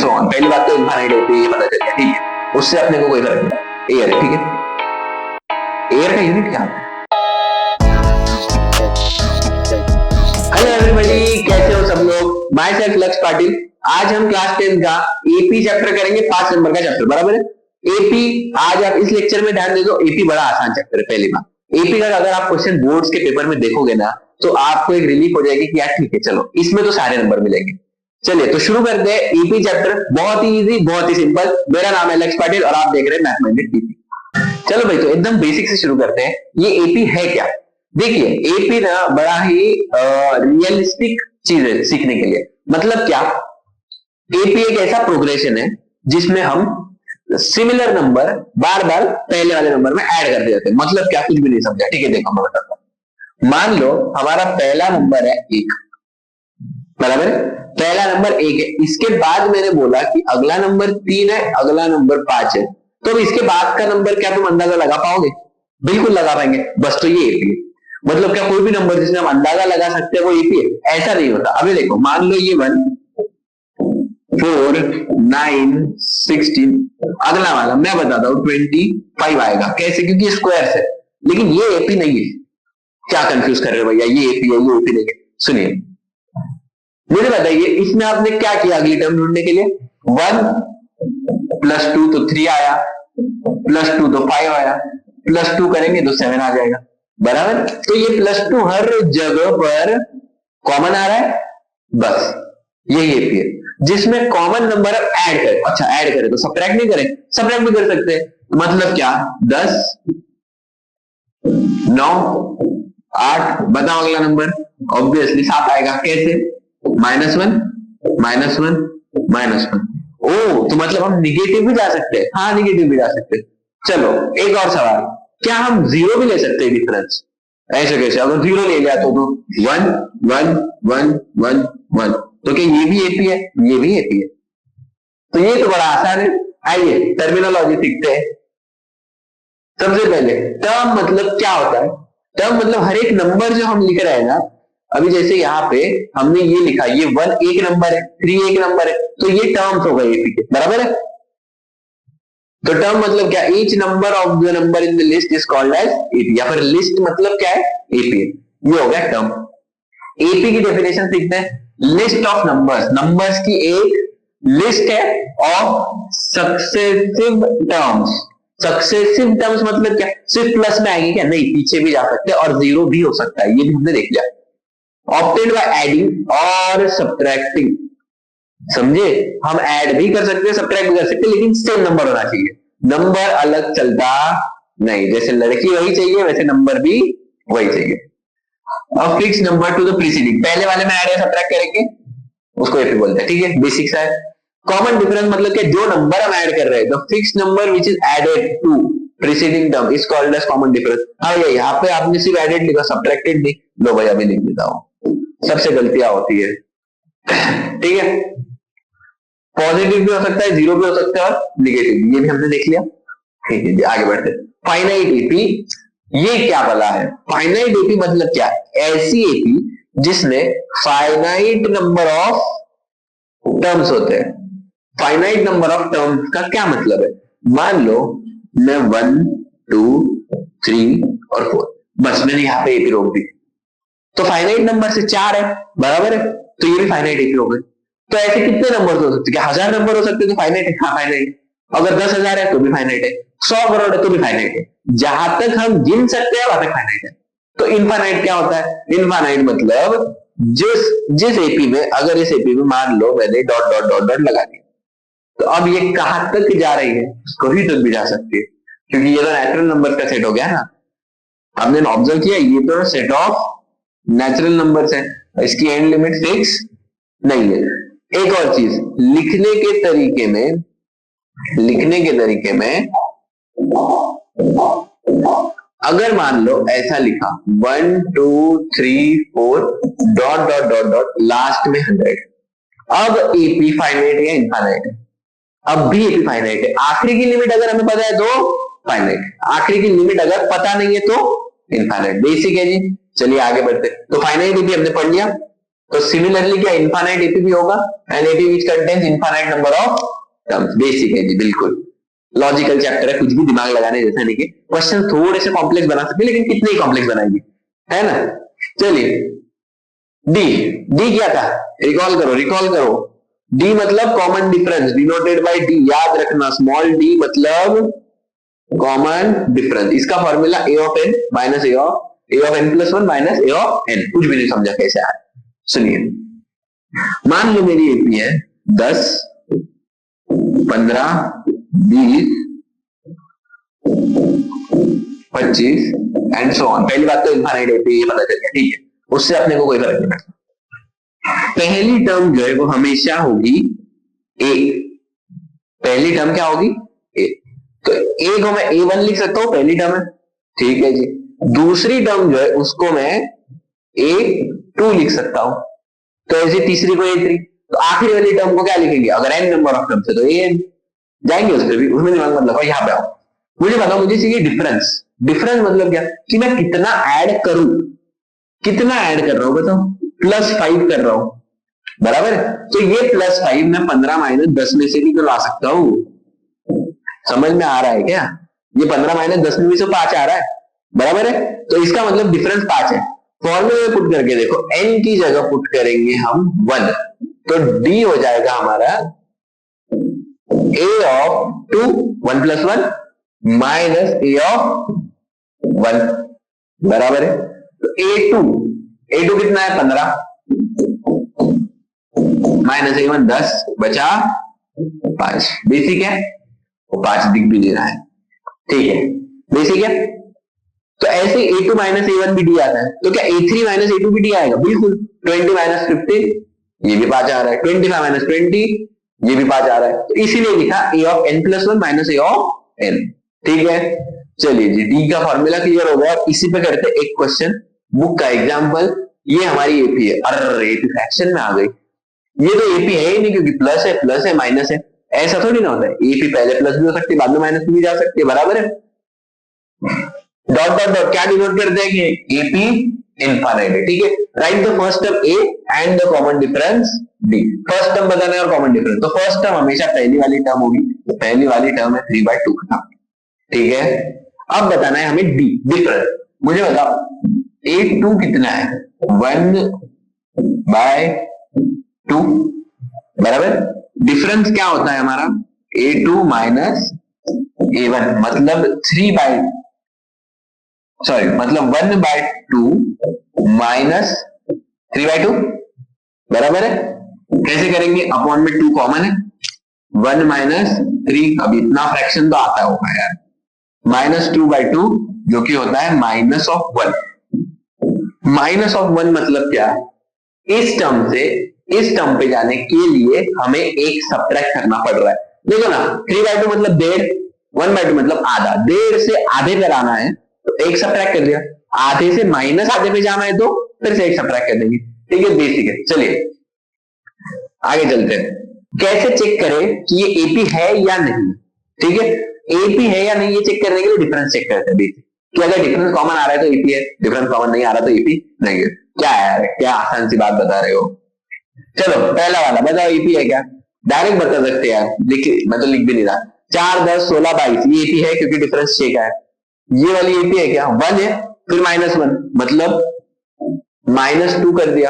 So on. पहली बात तो इनफाइनाइट एपी ये पता चल गया, ठीक है, उससे अपने को कोई फर्क नहीं। एयर, ठीक है, एयर का यूनिट क्या है? हेलो एवरीबॉडी, कैसे हो सब लोग? माय सेल्फ लक्ष्य पाटिल। आज हम क्लास 10 का एपी चैप्टर करेंगे, 5 नंबर का चैप्टर, बराबर है। एपी आज आप इस लेक्चर में ध्यान दे दो, एपी बड़ा आसान चैप्टर है। पहली बात, एपी का अगर आप क्वेश्चन बोर्ड्स के पेपर में देखोगे ना तो आपको एक रिलीफ हो जाएगी कि यार ठीक है, चलो इसमें तो सारे नंबर मिलेंगे। चलिए तो शुरू करते हैं। एपी चैप्टर बहुत ही इजी, बहुत ही सिंपल। मेरा नाम है लक्ष्य पाटिल और आप देख रहे हैं मैथमेटिक्स टीवी। चलो भाई, तो एकदम बेसिक से शुरू करते हैं। ये एपी है क्या? देखिए, एपी ना बड़ा ही रियलिस्टिक चीज है सीखने के लिए। मतलब क्या, एपी एक ऐसा प्रोग्रेशन है जिसमें हम सिमिलर नंबर बार बार पहले वाले नंबर में ऐड करते जाते हैं। मतलब क्या, कुछ भी नहीं समझा, ठीक है? देखो मैं बताता हूं। मान लो हमारा पहला नंबर है 1, बराबर है। पहला नंबर 1 है, इसके बाद मैंने बोला कि अगला नंबर 3 है, अगला नंबर 5 है। तो इसके बाद का नंबर क्या तुम अंदाजा लगा पाओगे? बिल्कुल लगा पाएंगे। बस तो ये एपी है। मतलब क्या, कोई भी नंबर जिसमें हम अंदाजा लगा सकते हैं वो एपी है? ऐसा नहीं होता। अभी देखो, मान लो ये 1, 4, 9, 16, अगला वाला मैं बताता हूं 25 आएगा। कैसे? क्योंकि स्क्वायर है। लेकिन ये एपी नहीं है। क्या कंफ्यूज कर रहे हो भैया, ये एपी है ये एपी नहीं है? सुनिए, मुझे बताइए, इसमें आपने क्या किया अगली टर्म ढूंढने के लिए? 1 + 2 तो 3 आया, +2 तो 5 आया, +2 करेंगे तो 7 आ जाएगा, बराबर। तो ये +2 हर जगह पर कॉमन आ रहा है, बस यही एपी है। जिसमें कॉमन नंबर ऐड करें। अच्छा, ऐड करें तो सब्ट्रैक्ट नहीं करें? सब्ट्रैक्ट भी कर सकते हैं। मतलब क्या, 10, 9, 8, बताओ अगला नंबर। ऑब्वियसली 7 आएगा। कैसे? -1, -1, -1। ओ, तो मतलब हम निगेटिव भी जा सकते हैं। हाँ, निगेटिव भी जा सकते हैं। चलो एक और सवाल, क्या हम 0 भी ले सकते हैं डिफरेंस? ऐसे कैसे? अगर 0 ले लिया तो 1, 1, 1, 1, 1, तो क्या ये भी एपी है? ये भी एपी है। तो ये तो बड़ा आसान है। आइए टर्मिनोलॉजी सीखते हैं। सबसे पहले टर्म मतलब क्या होता है? टर्म मतलब हर एक नंबर जो हम लिख रहे हैं ना, अभी जैसे यहाँ पे हमने ये लिखा, ये 1 एक नंबर है, 3 एक नंबर है, तो ये टर्म्स हो गए एपी के, बराबर है। तो टर्म मतलब क्या? Each number of the number in the list is called as AP, या फिर लिस्ट मतलब क्या है? एपी। ये हो गया टर्म। एपी की डेफिनेशन सीखते हैं। लिस्ट ऑफ नंबर्स, नंबर्स की एक लिस्ट है of successive terms. Successive terms मतलब क्या? सिर्फ प्लस में आएंगे क्या? नहीं, पीछे भी जा सकते हैं और 0 भी हो सकता है, ये भी हमने देख लिया। ऑब्टेन्ड बाय एडिंग और सब्ट्रैक्टिंग। समझे? हम ऐड भी कर सकते हैं, सब्ट्रैक्ट भी कर सकते हैं, लेकिन सेम नंबर होना चाहिए। नंबर अलग चलता नहीं। जैसे लड़की वही चाहिए, वैसे नंबर भी वही चाहिए। अब fix number two the preceding, पहले वाले में ऐड या सब्ट्रैक्ट करेंगे, उसको एपी बोलते हैं, ठीक है? बेसिक सा है। कॉमन डिफरेंस मतलब कि जो नंबर हम ऐड कर रहे हैं, the fix number which is added to preceding term is called as common difference. हाँ, ये यहाँ पे आपने सिर्फ एडेड लिखा, सब्ट्रैक्टेड नहीं। लो भाई, अभी लिख देता हूं, सबसे गलतियां होती है, ठीक है? पॉजिटिव भी हो सकता है, 0 भी हो सकता है, और निगेटिव, ये भी हमने देख लिया, ठीक है? आगे बढ़ते। फाइनाइट एपी, ये क्या बला है? फाइनाइट एपी मतलब क्या? ऐसी एपी जिसमें फाइनाइट नंबर ऑफ टर्म्स होते हैं। फाइनाइट नंबर ऑफ टर्म्स का क्या मतलब है? मान लो मैं 1, 2, 3 और 4, बस मैंने यहां पे एपी रोक दी, तो फाइनाइट नंबर से 4 है, बराबर है, तो ये भी फाइनाइट एपी हो गए। तो ऐसे कितने नंबर हो सकते हैं? 1000 नंबर हो सकते हैं, तो फाइनाइट है। हाँ, फाइनाइट है। अगर 10,000 है तो भी फाइनाइट है, 100 करोड़ है तो भी फाइनाइट है। जहां तक हम गिन सकते हैं वहां तक फाइनाइट है। तो इनफाइनाइट क्या होता है? इनफाइनाइट मतलब जिस एपी में, अगर इस एपी में मान लो मैंने डॉट डॉट डॉट डॉट लगा दिया, तो अब ये कहां तक जा रही है? कहीं तक भी जा सकती है, क्योंकि ये तो नेचुरल नंबर का सेट हो गया ना। हमने ऑब्जर्व किया, ये तो सेट ऑफ नेचुरल नंबर्स है, इसकी एंड लिमिट फिक्स नहीं है। एक और चीज, लिखने के तरीके में अगर मान लो ऐसा लिखा 1, 2, 3, 4 dot dot dot dot, last में 100, अब एपी फाइनाइट है या इनफाइनाइट है? अब भी एपी फाइनाइट है। आखिरी की लिमिट अगर हमें पता है तो फाइनाइट, आखिरी की लिमिट अगर पता नहीं है तो इनफाइनाइट। बेसिक है जी। चलिए आगे बढ़ते। तो फाइनाइट एपी हमने पढ़ लिया। तो सिमिलरली क्या इनफाइनाइट एपी भी होगा, and AP which contains infinite number of terms. Basic है जी, बिल्कुल लॉजिकल चैप्टर है, कुछ भी दिमाग लगाने जैसा नहीं है। क्वेश्चन थोड़े से कॉम्प्लेक्स बना सकते हैं, लेकिन कितने ही कॉम्प्लेक्स बनाएंगे, है ना। चलिए डी, डी क्या था, रिकॉल करो रिकॉल करो। डी मतलब common difference, denoted by D, याद रखना स्मॉल डी मतलब कॉमन डिफरेंस। इसका formula A of N minus A of N plus one minus A of N. कुछ भी नहीं समझा कैसे आया, सुनिए। मान लो मेरी एपी है 10, 15, 20, 25 एंड सो ऑन। पहली बात तो इनफाइनाइट एपी ये पता चल गया, ठीक है, उससे अपने को कोई फर्क नहीं पड़ता। पहली टर्म जो है वो हमेशा होगी ए। पहली टर्म क्या होगी, ए। तो ए को मैं A1 लिख सकता हूं, पहली टर्म है, ठीक है जी। दूसरी टर्म जो है उसको मैं A2 लिख सकता हूं, तो ऐसे तीसरी को A3। तो आखिरी वाली टर्म को क्या लिखेंगे, अगर n नंबर ऑफ टर्म्स है तो an जाएंगे उस पर भी, उसमें दिमाग मत लगाओ। यहाँ पे आओ, मुझे बताओ, मुझे चाहिए डिफरेंस। डिफरेंस मतलब क्या, कि मैं कितना ऐड करूं, कितना ऐड कर रहा हूं बताओ, +5 कर रहा हूं, बराबर है। तो ये +5 मैं 15 माइनस 10 में से भी तो ला सकता हूं, समझ में आ रहा है क्या। ये 15 माइनस 10 में से 5 आ रहा है, बराबर है। तो इसका मतलब डिफरेंस 5 है। फॉर्मूले में पुट करके देखो, n की जगह पुट करेंगे हम 1, तो d हो जाएगा हमारा a of 2 1 plus 1 minus a of 1, बराबर है। तो a2 कितना है 15 माइनस a1 10 बचा 5। बेसिक है, वो 5 दिख भी नहीं रहा है, ठीक है, बेसिक है। तो ऐसे a2 माइनस a1 भी डी आता है, तो क्या a3 माइनस a2 भी डी आएगा, बिल्कुल। 20 माइनस 15 ये भी 5 आ रहा है, 25 माइनस 20 ये भी 5 आ रहा है, तो इसीलिए लिखा a of n plus 1 minus a of n, ठीक है। चलिए जी, डी का फॉर्मूला क्लियर हो गया। इसी पे करते एक क्वेश्चन बुक का एग्जाम्पल। ये हमारी एपी है, अरे एपी फ्रैक्शन में आ गई। ये तो एपी है ही नहीं, क्योंकि प्लस है माइनस है, ऐसा थोड़ी ना होता है। एपी पहले प्लस भी हो सकती है, बाद में माइनस भी जा सकती है, बराबर है। डॉट डॉट डॉट क्या डिनोट करते हैं कि एपी इनफाइनाइट है, ठीक है। Right the first term A and the common difference D. First term बताना है और कॉमन डिफरेंस, तो फर्स्ट टर्म हमेशा पहली वाली टर्म होगी, तो पहली वाली टर्म है 3/2 का, ठीक है। अब बताना है हमें डी डिफरेंस। मुझे बताओ a2 कितना है, 1/2, बराबर। डिफरेंस क्या होता है हमारा, a2 माइनस a1 मतलब 1/2 माइनस 3/2, बराबर है। कैसे करेंगे, अपॉन में 2 कॉमन है, 1 माइनस 3, अब इतना फ्रैक्शन तो आता होगा यार, माइनस 2/2 जो कि होता है माइनस ऑफ 1। माइनस ऑफ 1 मतलब क्या, इस टर्म से इस टर्म पे जाने के लिए हमें एक सब्ट्रैक्ट करना पड़ रहा है। देखो ना, 3/2 मतलब 1.5, 1/2 मतलब आधा, 1.5 से आधे पर आना है तो एक सब्ट्रैक्ट कर दिया, आधे से माइनस आधे पे जाना है तो फिर से एक सब्ट्रैक्ट कर देंगे, ठीक है, बेसिक है। चलिए आगे चलते हैं। कैसे चेक करें कि ये एपी है या नहीं, ठीक है। एपी है या नहीं ये चेक करने के लिए डिफरेंस चेक करते हैं, बेसिक कि अगर डिफरेंस कॉमन आ रहा है तो एपी है, डिफरेंस कॉमन नहीं आ रहा तो एपी नहीं है। क्या है, क्या आसान सी बात बता रहे हो। चलो पहला वाला बताओ, एपी है क्या, डायरेक्ट बता सकते हैं यार, मैं तो लिख भी नहीं रहा। 4, 10, 16, 22 ये एपी है क्योंकि डिफरेंस चेक है। ये वाली एपी है क्या, 1 है, फिर -1 मतलब -2 कर दिया,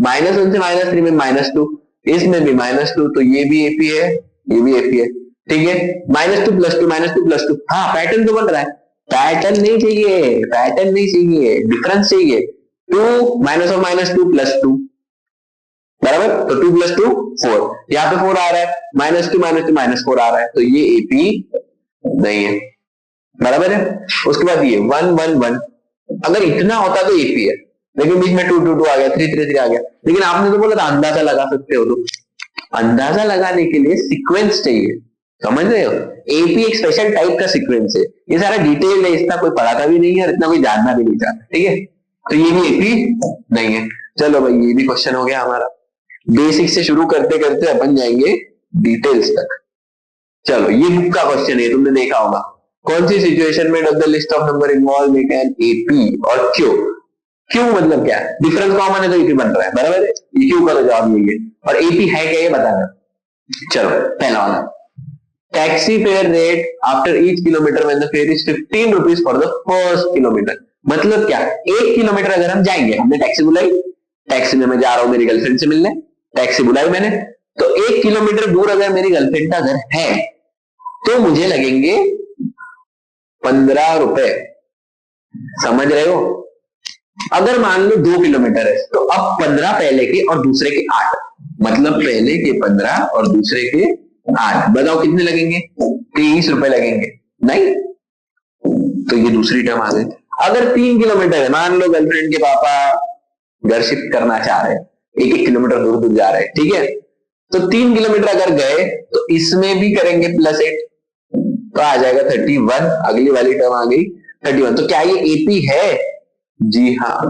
-1 से -3 में -2, इसमें भी -2, तो ये भी एपी है, ये भी एपी है, ठीक है। -2 + 2 -2 + 2, हाँ पैटर्न तो बन रहा है। पैटर्न नहीं चाहिए, पैटर्न नहीं चाहिए, डिफरेंस चाहिए। 2 माइनस ऑफ -2 + 2, बराबर, तो 2 + 2 4, यहाँ पे 4 आ रहा है, -2 -4 आ रहा है, तो ये एपी नहीं है, बराबर है। उसके बाद ये 1 1 1, अगर इतना होता तो एपी है, लेकिन बीच में 2 2 2 आ गया, 3 3 3 आ गया। लेकिन आपने तो बोला था अंदाजा लगा सकते हो, तो अंदाजा लगाने के लिए सीक्वेंस चाहिए, समझ रहे हो। एपी एक स्पेशल टाइप का सीक्वेंस है, ये सारा डिटेल है, इसका कोई पढ़ाता भी नहीं है और इतना कोई जानना भी नहीं चाहता, ठीक है। तो ये भी एपी नहीं है। चलो भाई ये भी क्वेश्चन हो गया हमारा। बेसिक से शुरू करते करते अपन जाएंगे डिटेल्स तक। चलो ये बुक का क्वेश्चन है, तुमने देखा होगा। कौन सी सिचुएशन में does the list of number involve make an AP और क्यों। क्यों मतलब क्या है, डिफरेंस कॉमन है तो एपी बन रहा है, बराबर है, ये क्यों का तो जवाब यही है। और एपी है क्या ये बताना। चलो पहला वाला, taxi fare rate after each kilometre when the fair is 15 rupees for the first kilometre. मतलब क्या, 1 किलोमीटर अगर हम जाएंगे, हमने टैक्सी बुलाई, टैक्सी में मैं जा रहा हूं मेरी गर्लफ्रेंड से मिलने, टैक्सी बुलाई मैंने, तो 1 किलोमीटर दूर अगर मेरी गर्लफ्रेंड का घर है तो मुझे लगेंगे 15 रुपए, समझ रहे हो। अगर मान लो 2 किलोमीटर है तो अब 15 पहले के और दूसरे के 8, मतलब पहले के 15 और दूसरे के 8, बताओ कितने लगेंगे, 23 रुपए लगेंगे, नहीं तो ये दूसरी टर्म आ गई। अगर 3 किलोमीटर है, मान लो गर्लफ्रेंड के पापा घर शिफ्ट करना चाह रहे हैं, 1-1 किलोमीटर दूर दूर जा रहे हैं, ठीक है, तो 3 किलोमीटर अगर गए तो इसमें भी करेंगे +8, तो आ जाएगा 31, अगली वाली टर्म आ गई 31। तो क्या ये एपी है, जी हाँ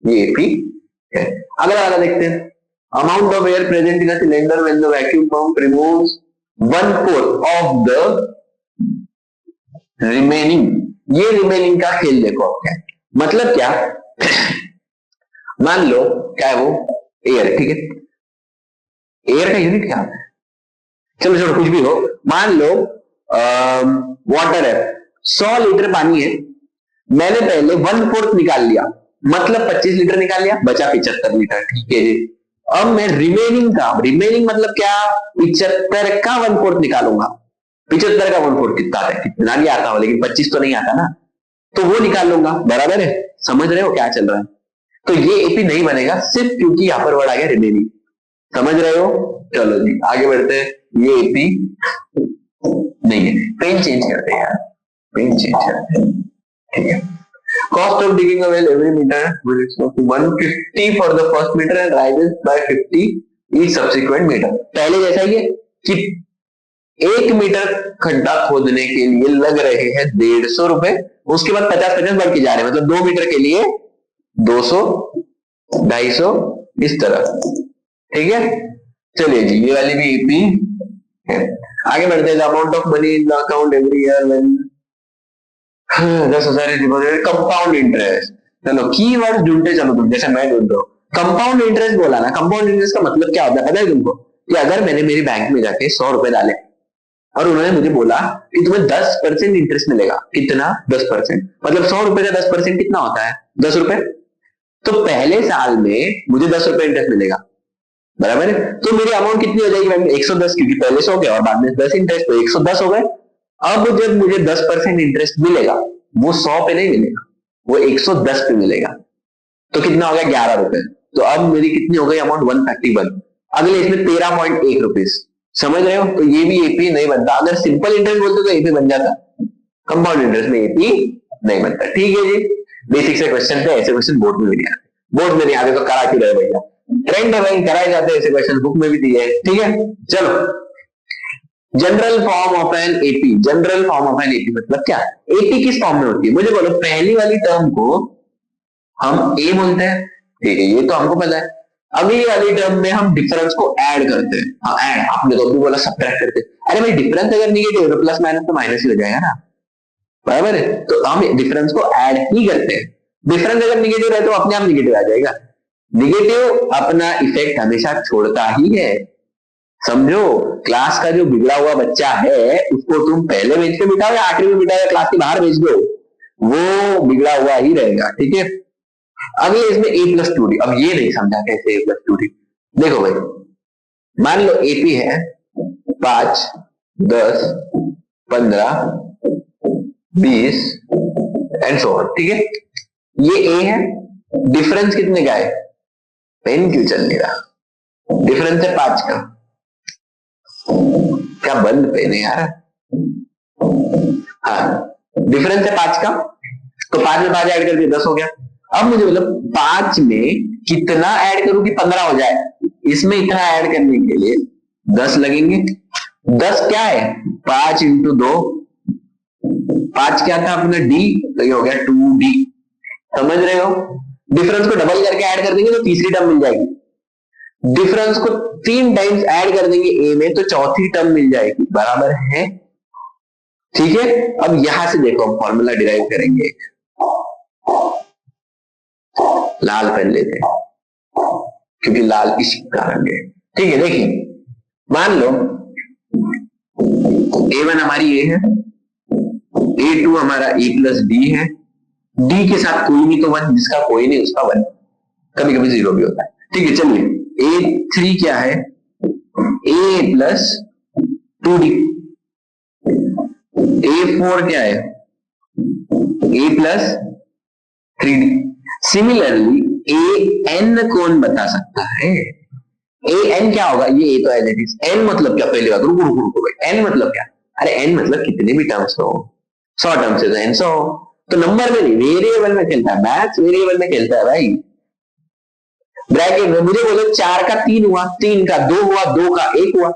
ये एपी है। अगला वाला देखते हैं, amount of air present in a cylinder when the vacuum pump removes 1/4 of the remaining. ये रिमेनिंग का खेल देखो अब क्या, मतलब क्या मान लो क्या है वो, एयर, ठीक है, एयर का यूनिट क्या है, चलो छोड़ो कुछ भी हो, मान लो वाटर है, 100 लीटर पानी है, मैंने पहले 1/4 निकाल लिया, मतलब 25 लीटर निकाल लिया, बचा 75 लीटर, ठीक है जी। अब मैं रिमेनिंग का, रिमेनिंग मतलब क्या, 75 का 1/4 निकालूंगा, 75 का 1/4 कितना आता है, कितना भी आता हो लेकिन 25 तो नहीं आता ना, तो वो निकाल लूंगा, बराबर है, समझ रहे हो क्या चल रहा है। तो ये एपी नहीं बनेगा सिर्फ क्योंकि यहां पर वर्ड आ गया रिमेनिंग, समझ रहे हो। चलो जी आगे बढ़ते हैं, ये एपी नहीं है, पेन चेंज करते हैं यार, पेन चेंज करते हैं, ठीक है। Cost of digging a well every meter will equal to 150 for the first meter and rises by 50 each subsequent meter। पहले जैसा ही है कि 1 मीटर खड्डा खोदने के लिए लग रहे हैं 150 रुपए, उसके बाद 50-50 बढ़ के जा रहे हैं, मतलब 2 मीटर के लिए 200, 250 इस तरह, ठीक है। चलिए जी ये वाली भी एपी है। आगे बढ़ते हैं, amount of money in the account every year when 10,000 deposit compound interest. चलो कीवर्ड ढूंढते चलो तुम, जैसे मैं ढूंढ रहा हूँ, कंपाउंड इंटरेस्ट बोला ना, कंपाउंड इंटरेस्ट का मतलब क्या होता है पता है तुमको, कि अगर मैंने मेरी बैंक में जाके 100 रुपए डाले और उन्होंने मुझे बोला कि तुम्हें 10% इंटरेस्ट मिलेगा, कितना, 10%, मतलब 100 रुपए का 10% कितना होता है, 10 रुपए, तो पहले साल में मुझे 10 रुपए इंटरेस्ट मिलेगा, बराबर है, तो मेरी अमाउंट कितनी हो जाएगी, 110, क्योंकि पहले 100 गया और बाद में 10 इंटरेस्ट, तो 110 हो गए। अब जब मुझे 10% इंटरेस्ट मिलेगा, वो 100 पे नहीं मिलेगा, वो 110 पे मिलेगा, तो कितना हो गया, 11 रुपए। तो अब मेरी कितनी हो गई अमाउंट, 131। अगले इसमें 13.1 रुपीज, समझ रहे हो, तो ये भी एपी नहीं बनता। अगर सिंपल इंटरेस्ट बोलते तो एपी बन जाता, कंपाउंड इंटरेस्ट में एपी नहीं बनता, ठीक है जी। बेसिक से क्वेश्चन थे, ऐसे क्वेश्चन बोर्ड में भी नहीं आते, बोर्ड में नहीं आते तो करा क्यों रहे भैया, ट्रेंड है भाई, कराए जाते ऐसे क्वेश्चन, बुक में भी दिए, ठीक है। चलो general form of N AP, general form of N AP मतलब क्या, एपी किस फॉर्म में होती है, मुझे बोलो। पहली वाली टर्म को हम ए बोलते हैं, ठीक है, ये तो हमको पता है। अगली वाली टर्म में हम डिफरेंस को ऐड करते हैं, हाँ ऐड, आपने तो अभी बोला सब्ट्रैक्ट करते हैं, अरे भाई डिफरेंस अगर निगेटिव है तो प्लस माइनस तो माइनस ही हो जाएगा ना, बराबर है, तो हम डिफरेंस को ऐड ही करते हैं। डिफरेंस अगर निगेटिव है तो अपने आप निगेटिव आ जाएगा, निगेटिव अपना इफेक्ट हमेशा छोड़ता ही है, समझो। क्लास का जो बिगड़ा हुआ बच्चा है उसको तुम पहले बेंच पे बिठाओ या आखिरी में बिठाओ या क्लास के बाहर भेज दो, वो बिगड़ा हुआ ही रहेगा, ठीक है। अगले इसमें a+2d, अब ये नहीं समझा कैसे a+2d, देखो भाई मान लो एपी है 5, 10, 15, 20 एंड सो ऑन, ठीक है, ये ए है, डिफरेंस कितने का है, पेन क्यों चल नहीं रहा, डिफरेंस है 5 का, क्या बंद पेन है यार, हाँ डिफरेंस है 5 का, तो 5 में 5 ऐड कर दिया 10 हो गया। अब मुझे मतलब 5 में कितना ऐड करूं कि 15 हो जाए, इसमें इतना ऐड करने के लिए 10 लगेंगे। 10 क्या है, 5 इंटू 2, 5 क्या था अपना डी, तो ये हो गया 2d, समझ रहे हो। डिफरेंस को डबल करके ऐड कर देंगे तो तीसरी टर्म मिल जाएगी, डिफरेंस को 3 टाइम्स ऐड कर देंगे ए में तो चौथी टर्म मिल जाएगी, बराबर है, ठीक है। अब यहां से देखो हम फॉर्मूला डिराइव करेंगे, लाल पेन लेते हैं क्योंकि लाल इस कारण है। ठीक है, देखिए मान लो A1 हमारी A है, A2 हमारा A प्लस D है, D के साथ कोई नहीं तो 1, जिसका कोई नहीं उसका 1, कभी कभी 0 भी होता है। ठीक है, चलिए A3 क्या है, A प्लस 2D, A4 क्या है, A plus 3D। Similarly AN कौन बता सकता है, AN क्या होगा, ये A तो एज इट इज, N मतलब क्या, पहले बात रुको रुको रुको भाई, N मतलब क्या, अरे N मतलब कितने भी टर्म्स हो, 100 टर्म्स से तो N 100, तो नंबर में नहीं वेरिएबल में खेलता है, मैथ्स वेरिएबल में खेलता है भाई। ब्रैकेट में मुझे बोलो 4 का 3 हुआ, 3 का 2 हुआ, 2 का 1 हुआ,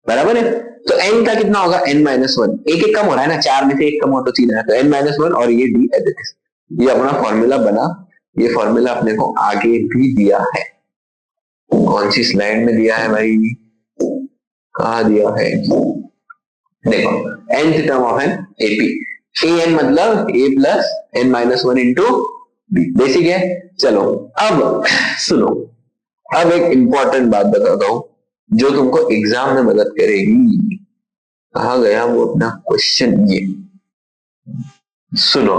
बराबर है, तो n का कितना होगा, n माइनस 1, एक एक कम हो रहा है ना, 4 में से एक कम हो तो 3 है, तो n माइनस 1 और ये d एज इट इज, ये अपना फॉर्मूला बना, ये फॉर्मूला अपने को आगे भी दिया है, कौन सी स्लाइड में दिया है भाई, कहा दिया है, देखो nth term of N AP, an मतलब a plus n minus 1 into B, basic है। चलो अब सुनो, अब एक इंपॉर्टेंट बात बताता हूं जो तुमको एग्जाम में मदद करेगी, कहा गया वो अपना क्वेश्चन, ये सुनो,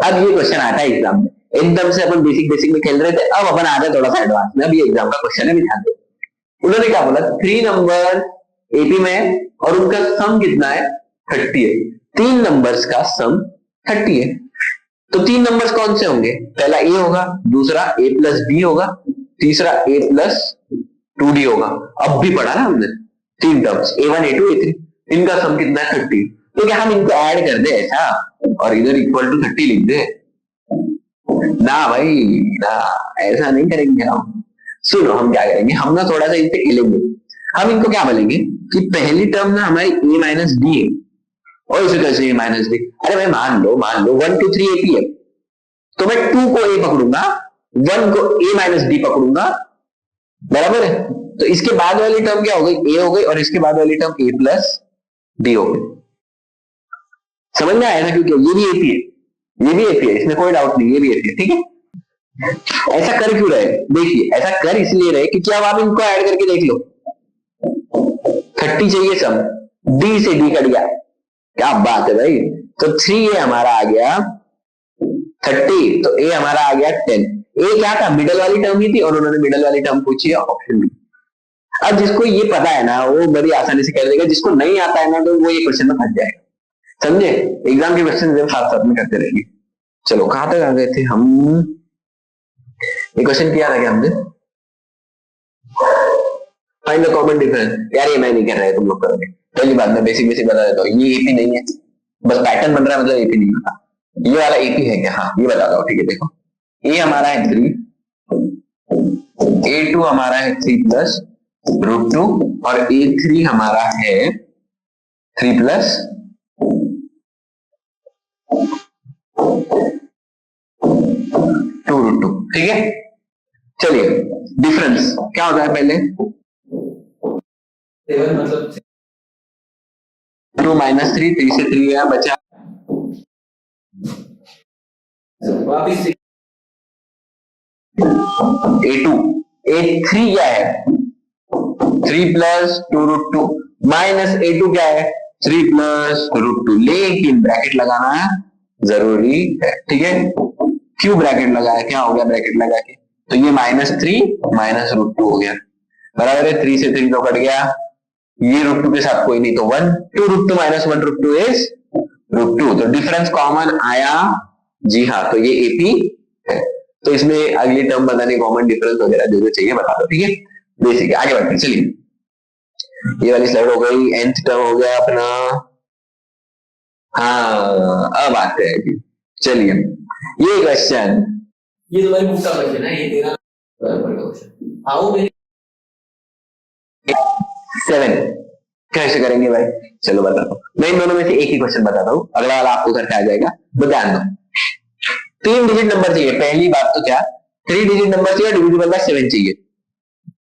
अब ये क्वेश्चन आता है एग्जाम में, एकदम से अपन बेसिक बेसिक में खेल रहे थे, अब अपन आ रहे थोड़ा सा एडवांस में, अब ये एग्जाम का क्वेश्चन है, भी ध्यान दो। उन्होंने क्या बोला, 3 नंबर एपी में और उनका सम कितना है, 30 है, 3 नंबर्स का सम 30 है, तो 3 नंबर्स कौन से होंगे, पहला ए होगा, दूसरा ए प्लस बी होगा, तीसरा ए प्लस 2d होगा। अब भी पढ़ा ना हमने 3 टर्म्स A1 A2 A3, इनका सम कितना है 30, तो क्या हम इनको ऐड कर दे ऐसा और इधर इक्वल टू 30 लिख दे, ना भाई ना, ऐसा नहीं करेंगे हम। सुनो हम क्या करेंगे, हम ना थोड़ा सा इनसे खेलेंगे, हम इनको क्या बोलेंगे कि पहली टर्म ना हमारी a माइनस डी है, और इसे कैसे a माइनस डी, अरे भाई मान लो 1 2 3 AP है, तो मैं 2 को a पकड़ूंगा, 1 को a माइनस डी पकड़ूंगा, बराबर है, तो इसके बाद वाली टर्म क्या हो गई, a हो गई, और इसके बाद वाली टर्म a प्लस डी हो गई। समझ में आया ना, क्योंकि ये भी AP है, ये भी AP है, इसमें कोई डाउट नहीं, ये भी AP है, ठीक है। ऐसा कर क्यों रहे, देखिए ऐसा कर इसलिए रहे क्योंकि अब आप इनको ऐड करके देख लो, 30 चाहिए सम, डी से डी कट गया, क्या बात है भाई, तो 3a हमारा आ गया 30, तो a हमारा आ गया 10, a क्या था, मिडल वाली टर्म ही थी, और उन्होंने मिडल वाली टर्म पूछी है, ऑप्शन बी। अब जिसको ये पता है ना वो बड़ी आसानी से कर देगा, जिसको नहीं आता है ना तो वो ये क्वेश्चन में फंस जाएगा, समझे, एग्जाम के क्वेश्चन साथ साथ में करते रहेंगे। चलो कहां तक आ गए थे हम, ये क्वेश्चन किया था क्या हमने, फाइंड द कॉमन डिफरेंस, यार ये मैं नहीं कर रहा है, तुम लोग करोगे, पहली बात मैं बेसिक बेसिक बता देता हूँ, ये एपी नहीं है, बस पैटर्न बन रहा है, मतलब एपी नहीं होता, ये वाला एपी है क्या, हाँ ये बताता हूँ, ठीक है, देखो ए हमारा है 3, A2 हमारा है 3 प्लस रूट 2, और A3 हमारा है 3 प्लस 2 रूट 2, ठीक है। चलिए डिफरेंस क्या होता है, पहले 7 मतलब 2 माइनस 3, 3 से 3 गया बचा, वापिस A2, A3 क्या है 3 प्लस 2 रूट 2, माइनस A2 क्या है 3 प्लस रूट 2, लेकिन ब्रैकेट लगाना जरूरी है, ठीक है, क्यों ब्रैकेट लगाया, क्या हो गया ब्रैकेट लगा के, तो ये -3 माइनस रूट 2 हो गया, बराबर है, 3 से 3 तो कट गया, ये रूट 2 के साथ कोई नहीं तो 1, 2 root 2 minus 1 root 2 is root 2, तो डिफरेंस कॉमन आया, जी हाँ, तो ये एपी है, तो इसमें अगली टर्म बताने कॉमन डिफरेंस वगैरह जो जो चाहिए बता दो, ठीक है, बेसिक है, आगे बढ़ते हैं, चलिए ये वाली स्लाइड हो गई, nth टर्म हो गया अपना, हाँ अब आते हैं जी, चलिए ये क्वेश्चन, ये तुम्हारी बुक का क्वेश्चन है, ये तेरा क्वेश्चन, आओ मेरे 7 कैसे करेंगे भाई, चलो बताता हूँ, मैं इन दोनों में से एक ही क्वेश्चन बताता हूँ, अगला वाला आपको करके आ जाएगा, ध्यान दो, 3 डिजिट नंबर चाहिए, पहली बात तो क्या 3 डिजिट नंबर चाहिए, डिविजिबल बाय 7 चाहिए,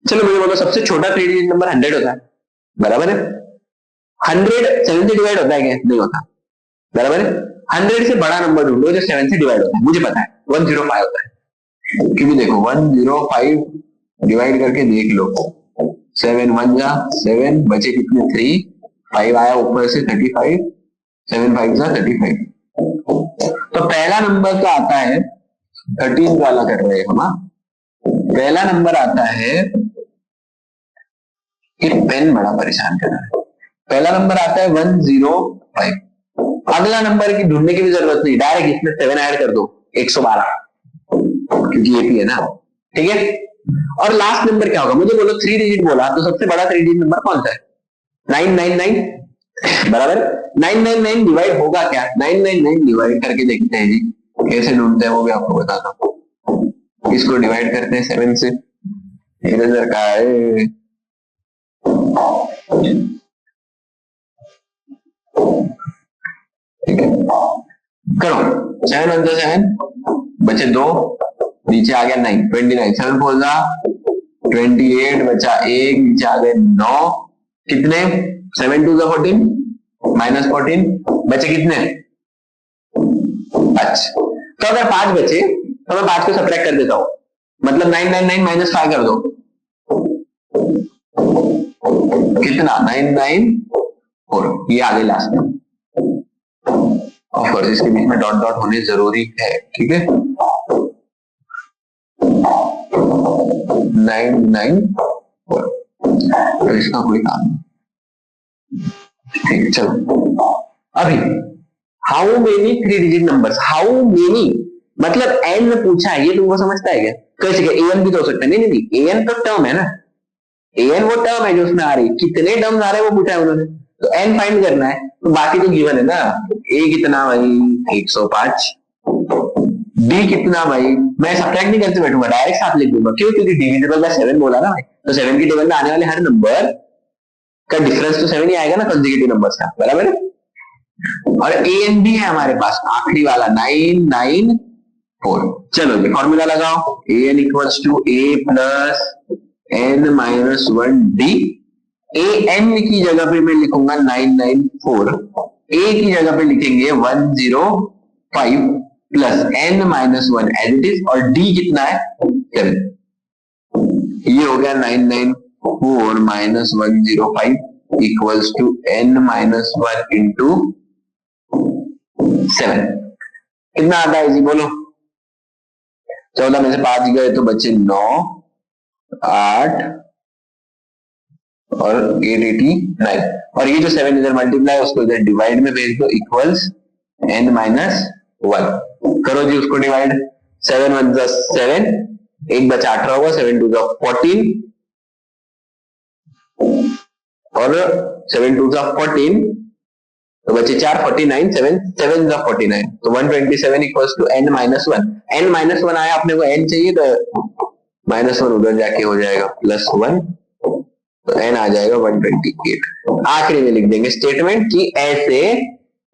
चलो मुझे बोलो सबसे छोटा 3 डिजिट नंबर 100 होता है, बराबर है, 100 7 से डिवाइड होता है क्या, नहीं होता, बराबर है, 100 से बड़ा नंबर ढूंढो जो 7 से डिवाइड होता है, मुझे पता है 105 होता है, क्योंकि देखो 105 डिवाइड करके देख लो, 7 1 जा 7, बचे कितने 3, 5 आया ऊपर से 35, 7 5 जा 35। तो पहला नंबर तो आता है 13 वाला कर रहे हैं हम। पहला नंबर आता है कि पेन बड़ा परेशान कर रहा है। पहला नंबर आता है 105। अगला नंबर की ढूंढने की भी जरूरत नहीं, डायरेक्ट इसमें 7 ऐड कर दो 112, क्योंकि ये भी है ना, ठीक है। और लास्ट नंबर क्या होगा मुझे बोलो, 3 डिजिट बोला तो सबसे बड़ा 3 डिजिट नंबर कौन सा है? 999 बराबर। 999 डिवाइड होगा क्या? 999 डिवाइड करके देखते हैं जी, कैसे ढूंढते हैं वो भी आपको बताता हूं। इसको डिवाइड करते हैं 7 से, इधर का है ठीक है, करो 7 1 7, बचे 2, नीचे आ गया 9, 29, 7 4 जा 28, बचा 1, नीचे आ गए 9, कितने 7 2 जा 14, -14, बचे कितने? अच्छा, तो अगर 5 बचे तो मैं 5 को सब्ट्रैक्ट कर देता हूं, मतलब 999 -5 कर दो, कितना 994, ये आगे लास्ट में। ऑफ कोर्स इसके बीच में डॉट डॉट होने जरूरी है, ठीक है। 994, तो इसका कोई काम नहीं, ठीक। चलो अभी how many 3 digit numbers, how many मतलब एन में पूछा है, ये तुमको समझता है क्या? कैसे क्या एन भी तो हो सकता है? नहीं नहीं नहीं, एन तो टर्म है ना, एन वो टर्म है जो उसमें आ रही, कितने टर्म्स आ रहे हैं वो पूछा है उन्होंने, तो एन फाइंड करना है, तो बाकी तो गिवन है ना। ए कितना भाई 105, बी कितना भाई, मैं सब्ट्रैक्ट नहीं करते बैठूंगा, डायरेक्ट साथ लिख दूंगा, क्यों? क्योंकि डिविजिबल बाय 7 बोला ना भाई, तो 7 की टेबल में आने वाले हर नंबर का डिफरेंस तो 7 ही आएगा ना कंसेक्यूटिव नंबर्स का, बराबर है। और ए एन बी है हमारे पास, आखिरी वाला 994। चलो ये फॉर्मूला लगाओ, A N equals to A plus N minus 1 D. A N की जगह पे मैं लिखूंगा 994, ए की जगह पे लिखेंगे 105 plus N minus 1 as it is, और डी कितना है 7। ये हो गया 994 minus 105 equals to N minus 1 into 7। कितना आता है जी बोलो? 14 में से 5 गए तो बचे 9, 8 और 8 89, और ये जो 7 इधर मल्टीप्लाई उसको इधर डिवाइड में भेज दो, इक्वल्स n माइनस 1। करो जी उसको डिवाइड, 7 1 7, एक बचा 18 होगा, 7 2 14, और 7 2 14, तो बचे 4 49, 7 7 49, तो 127 equals to n minus 1। n minus 1 आया, अपने को n चाहिए तो -1 उधर जाके हो जाएगा +1, तो n आ जाएगा 128। आखिरी में लिख देंगे स्टेटमेंट कि ऐसे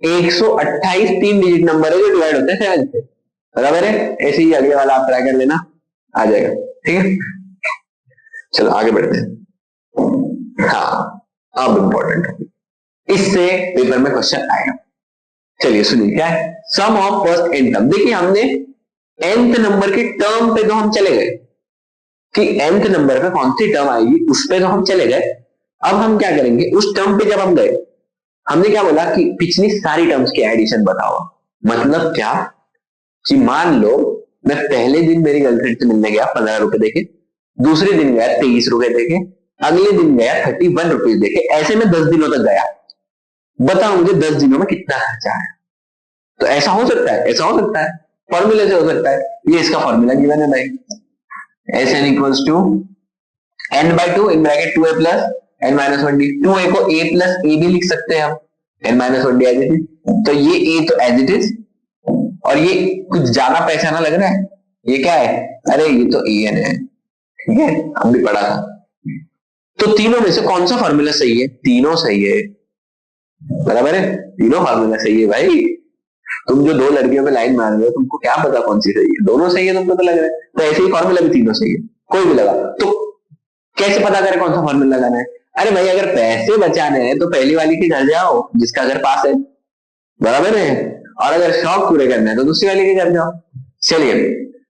128 3 डिजिट नंबर है जो डिवाइड होते हैं 7 से, बराबर है। ऐसे ही अगले वाला आप ट्राई कर लेना, आ जाएगा, ठीक है। चलो आगे बढ़ते हैं। हाँ अब इंपॉर्टेंट, इससे पेपर में क्वेश्चन आएगा। चलिए सुनिए क्या है, सम ऑफ फर्स्ट एन टर्म। देखिए हमने nth नंबर के टर्म पे तो हम चले गए कि nth नंबर पे कौन सी टर्म आएगी, उस पे तो हम चले गए। अब हम क्या करेंगे, उस टर्म पे जब हम गए, हमने क्या बोला कि पिछली सारी टर्म्स की एडिशन बताओ। मतलब क्या कि मान लो मैं पहले दिन मेरी गर्लफ्रेंड से मिलने गया 15 रुपए देके, दूसरे दिन गया 23 रुपए देके, अगले दिन गया 31 रुपीज देके, ऐसे में 10 दिनों तक गया। बताओ मुझे 10 दिनों में कितना खर्चा है। तो ऐसा हो सकता है, ऐसा हो सकता है, फॉर्मूले से हो सकता है। ये इसका फॉर्मूला गिवन है भाई, S N equals to N by 2 in bracket 2a plus N minus 1d। 2a को a प्लस ए भी लिख सकते हैं हम, N minus 1d as it is. तो ये a तो एज इट इज, और ये कुछ जाना पहचाना लग रहा है, ये क्या है, अरे ये तो ए एन है, ठीक है, हम भी पढ़ा था। तो तीनों में से कौन सा फॉर्मूला सही है? तीनों सही है, बराबर है, तीनों फार्मूला सही है भाई। तुम जो 2 लड़कियों पे लाइन मार रहे हो, तुमको क्या पता कौन सी सही है, दोनों सही है तुमको तो लग रहा है। तो ऐसे ही फॉर्मूला भी तीनों सही है, कोई भी लगा। तो कैसे पता करें कौन सा फॉर्मूला लगाना है? अरे भाई अगर पैसे बचाने हैं तो पहली वाली के घर जाओ जिसका घर पास है, बराबर है, और अगर शौक पूरे करना है तो दूसरी वाली के घर जाओ। चलिए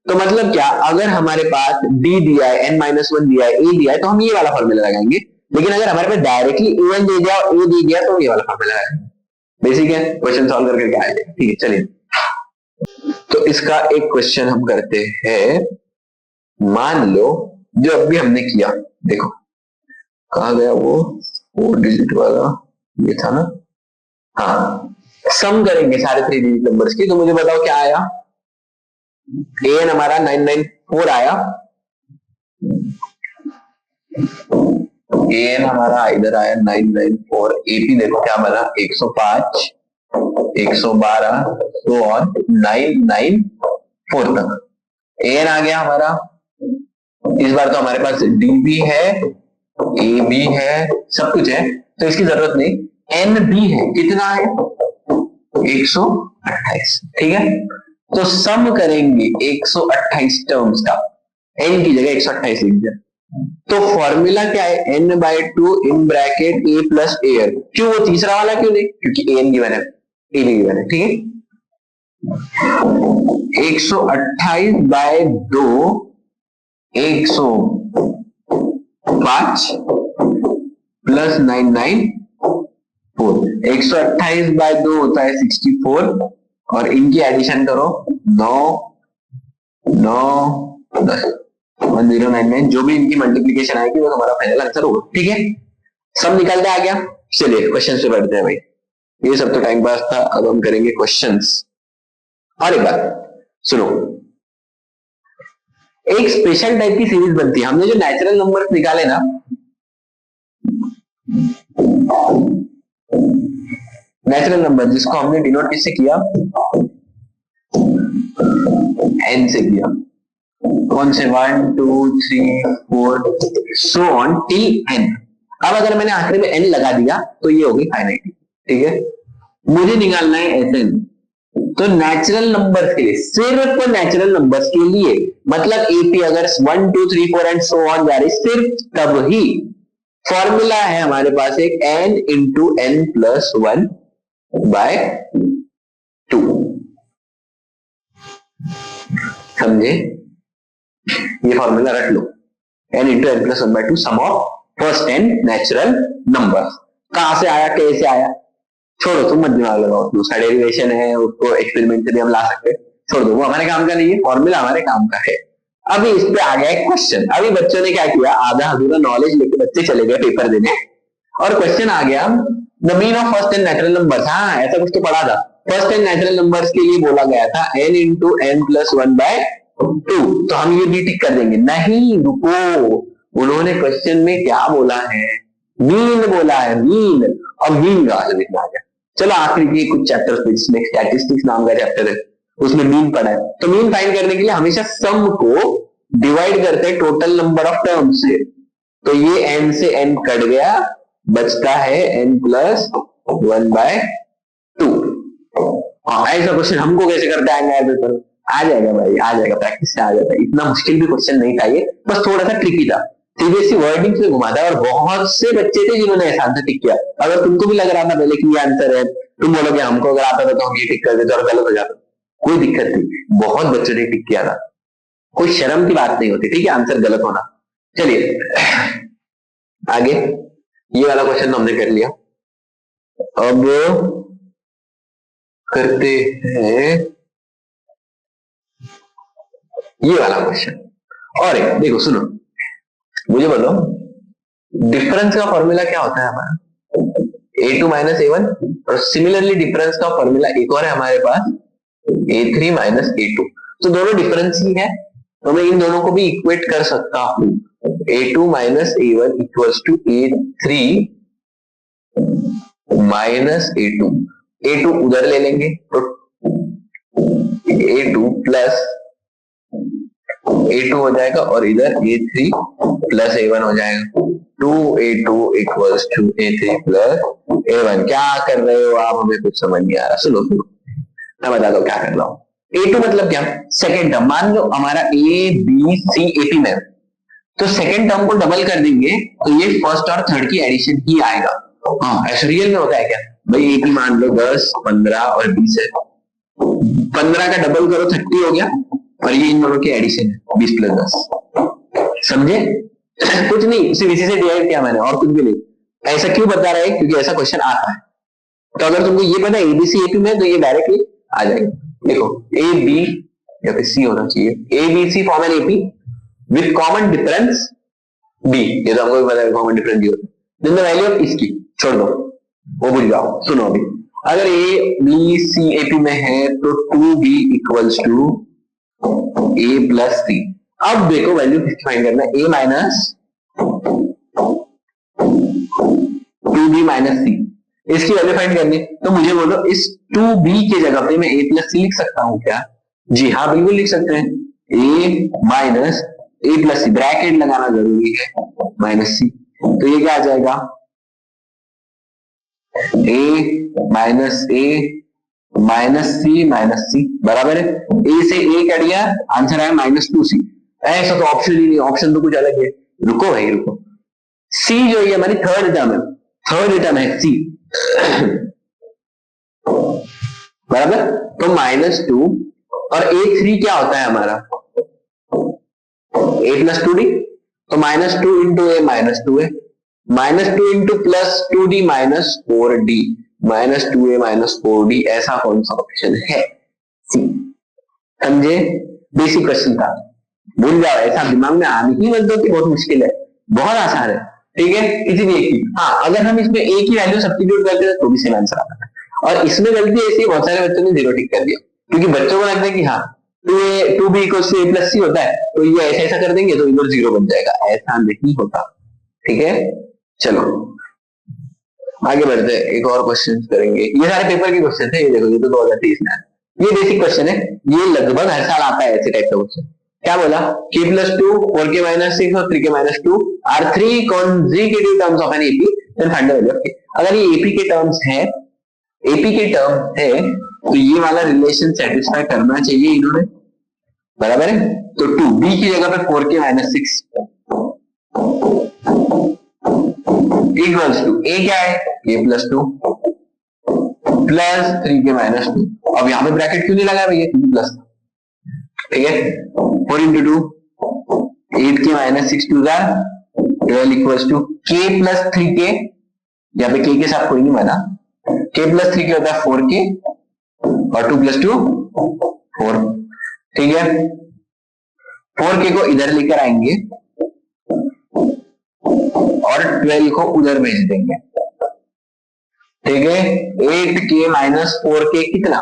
तो मतलब क्या, अगर हमारे पास डी दिया है, n माइनस वन दिया है, ए दिया है, तो हम ये वाला फॉर्मूला लगाएंगे। लेकिन अगर हमारे पास डायरेक्टली ए1 दे दिया और ए दे दिया तो ये वाला फॉर्मूला लगाएंगे। बेसिक है, क्वेश्चन सॉल्व करके क्या आएगा। ठीक है, चलिए तो इसका एक क्वेश्चन हम करते हैं। मान लो जो अभी हमने किया, देखो कहा गया वो 4 डिजिट वाला, ये था ना। हाँ, सम करेंगे सारे 3 डिजिट नंबर्स की। तो मुझे बताओ क्या आया। एन हमारा 994 आया, एन हमारा इधर आया 994। एपी देखो क्या बना, 105, 112 तो और 994 तक एन आ गया हमारा। इस बार तो हमारे पास डी भी है, ए भी है, सब कुछ है, तो इसकी जरूरत नहीं। एन भी है, कितना है 128। ठीक है, तो सम करेंगे 128 टर्म्स का, एन की जगह 128 लिख दिया। तो फॉर्मूला क्या है, n by 2 in bracket a plus A N. क्यों वो तीसरा वाला क्यों नहीं, क्योंकि एन गिवन है, ए भी गिवन है। ठीक है, 128 बाय 2 105 प्लस 994। 128 बाय 2 होता है 64 और इनकी एडिशन करो 9 9 10 1099, जो भी इनकी मल्टीप्लीकेशन आएगी वो हमारा फाइनल आंसर होगा। ठीक है, सब निकालते आ गया। चलिए क्वेश्चन पे बढ़ते हैं भाई, ये सब तो टाइम पास था, अब हम करेंगे क्वेश्चंस। और एक बात सुनो, एक स्पेशल टाइप की सीरीज बनती है। हमने जो नेचुरल नंबर्स निकाले ना, नेचुरल नंबर जिसको हमने डिनोट किससे किया, एन से किया। कौन से 1 2 3 4 सो ऑन टिल एन। अब अगर मैंने आखिर में एन लगा दिया तो ये होगी फाइनाइट। ठीक है, मुझे निकालना है एस एन। तो नेचुरल नंबर्स के लिए, सिर्फ नेचुरल नंबर्स के लिए, मतलब एपी अगर 1 2 3 4 एंड सो ऑन जा रही, सिर्फ तब ही फॉर्मूला है हमारे पास एक n into N plus 1 by 2। समझे, ये फॉर्मूला रख लो, n into N plus 1 by 2 sum of first 10 natural numbers. कहां से आया, कैसे आया, छोड़ो, तुम मत दिमाग लगाओ, दूसरा डेरिवेशन है, उसको एक्सपेरिमेंट से भी हम ला सकते हैं, छोड़ दो, वो हमारे काम का नहीं है, फॉर्मूला हमारे काम का है। अभी इस पे आ गया एक क्वेश्चन। अभी बच्चों ने क्या किया, आधा अधूरा नॉलेज लेके बच्चे चले गए पेपर देने, और क्वेश्चन आ गया the mean of first 10 natural numbers. हाँ, ऐसा कुछ तो पढ़ा था। फर्स्ट 10 नेचुरल नंबर्स के लिए बोला गया था n into N plus 1 by 2। तो हम ये भी टिक कर देंगे। नहीं रुको, उन्होंने क्वेश्चन में क्या बोला है, मीन बोला है, मीन। और मीन कहां से लिखना आ गया। चलो आखिरी के कुछ चैप्टर्स पे, जिसमें स्टैटिस्टिक्स नाम का चैप्टर है, उसमें मीन पढ़ा है। तो मीन फाइंड करने के लिए हमेशा सम को डिवाइड करते हैं टोटल नंबर ऑफ टर्म्स से। तो ये n से n कट गया, बचता है n प्लस 1 बाय 2। ऐसा क्वेश्चन हमको कैसे करते आएंगे पेपर, आ जाएगा भाई, आ जाएगा, प्रैक्टिस से आ जाता है। इतना मुश्किल भी क्वेश्चन नहीं था ये, बस थोड़ा सा ट्रिकी था, सीबीएसई वर्डिंग से घुमाता है। और बहुत से बच्चे थे जिन्होंने ऐसा आंसर टिक किया। अगर तुमको भी लग रहा था पहले कि ये आंसर है, तुम बोलोगे हमको अगर आता था तो हम ये टिक कर देते और गलत हो जाता, कोई दिक्कत नहीं, बहुत बच्चों ने टिक किया था, कोई शर्म की बात नहीं होती। ठीक है, आंसर गलत होना। चलिए आगे, ये वाला क्वेश्चन तो हमने कर लिया। अब करते हैं ये वाला क्वेश्चन। और एक देखो, सुनो, मुझे बोलो डिफरेंस का फॉर्मूला क्या होता है हमारा, a2 माइनस a1। और सिमिलरली डिफरेंस का फॉर्मूला एक और है हमारे पास, a3 माइनस a2। तो दोनों डिफरेंस ही है, तो मैं इन दोनों को भी इक्वेट कर सकता हूं। a2 minus a1 equals to a3 minus a2। a2 उधर ले लेंगे तो a2 प्लस a2 हो जाएगा, और इधर a3 प्लस a1 हो जाएगा। 2a2 equals to a3 plus a1। क्या कर रहे हो आप, हमें कुछ समझ नहीं आ रहा। सुनो सुनो, मैं बता दो क्या कर रहा हूं। a2 मतलब क्या, सेकेंड टर्म। मान लो हमारा a b c ap में, तो सेकेंड टर्म को डबल कर देंगे तो ये फर्स्ट और थर्ड की एडिशन ही आएगा। हाँ, ऐसा रियल में होता है क्या भाई। ap मान लो 10 15 और 20 है, 15 का डबल करो 30 हो गया, और ये इन दोनों की एडिशन है 20 + 10। समझे? कुछ नहीं, सिर्फ इसी से डिवाइड किया मैंने और कुछ भी नहीं। ऐसा क्यों बता रहा है? क्योंकि ऐसा क्वेश्चन आता है। तो अगर तुमको ये पता है एबीसी एपी में, तो ये डायरेक्टली आ जाएगा। देखो ए बी या फिर सी होना चाहिए, A B C form an AP with common difference D. ये तो हमको भी पता है कॉमन डिफरेंस डी होता है। देन द वैल्यू ऑफ इसकी छोड़ दो, वो भूल जाओ। सुनो अभी, अगर ए बी सी एपी में है तो 2b equals to A plus C. अब देखो वैल्यू किसकी फाइंड करना है, ए माइनस 2b माइनस सी, इसकी वैल्यू फाइंड करनी। तो मुझे बोलो इस 2b की जगह पे मैं a प्लस सी लिख सकता हूं क्या? जी हाँ, बिल्कुल लिख सकते हैं। a minus a plus C, bracket लगाना जरूरी है, माइनस सी। तो ये क्या आ जाएगा, a माइनस a माइनस सी बराबर है a से a कट गया, आंसर आया -2c। ऐसा तो ऑप्शन ही नहीं, ऑप्शन तो कुछ अलग है। रुको भाई रुको, c जो है हमारी थर्ड टर्म है c बराबर। तो -2 और a3 क्या होता है हमारा, a प्लस 2d। तो -2 इंटू ए -2 है, -2 into plus 2d -4d, -2a -4d। ऐसा कौन सा ऑप्शन है? सी। समझे? बेसिक क्वेश्चन था, भूल जाओ, ऐसा दिमाग में आने की मत दो कि बहुत मुश्किल है, बहुत आसान है। ठीक है, किसी भी एक की। हाँ, अगर हम इसमें ए की वैल्यू सब्स्टिट्यूट करते हैं तो भी सेम आंसर आता है। और इसमें गलती ऐसी बहुत सारे बच्चों ने 0 टिक कर दिया, क्योंकि बच्चों को लगता है कि हाँ 2b equals to a plus C होता है, तो ये ऐसा कर देंगे तो इधर 0 बन जाएगा। ऐसा नहीं होता। ठीक है, चलो आगे बढ़ते हैं, एक और क्वेश्चन करेंगे। ये सारे पेपर के क्वेश्चन थे, ये देखो, ये तो 2023 में है। ये बेसिक क्वेश्चन है, ये लगभग हर साल आता है ऐसे टाइप का क्वेश्चन। क्या बोला, k + 2 4k - 6 और 3k - 2 are 3 consecutive terms of an AP, then find the value of k। अगर ये AP के टर्म्स है, तो ये वाला रिलेशन सेटिस्फाई करना चाहिए इन्होंने, बराबर है। तो 2b की जगह पे 4k - 6 इक्वल्स टू a क्या है, a + 2 प्लस 3k - 2। अब यहाँ पे ब्रैकेट क्यों नहीं लगाया भैया, क्योंकि प्लस। ठीक है, 4 × 2 8k - 6 2 12 equals to k + 3k। यहाँ पे k के साथ कोई नहीं बना, k + 3k होता है 4k और 2 + 2 4। ठीक है, 4k को इधर लेकर आएंगे और 12 को उधर भेज देंगे। ठीक है, 8k - 4k कितना,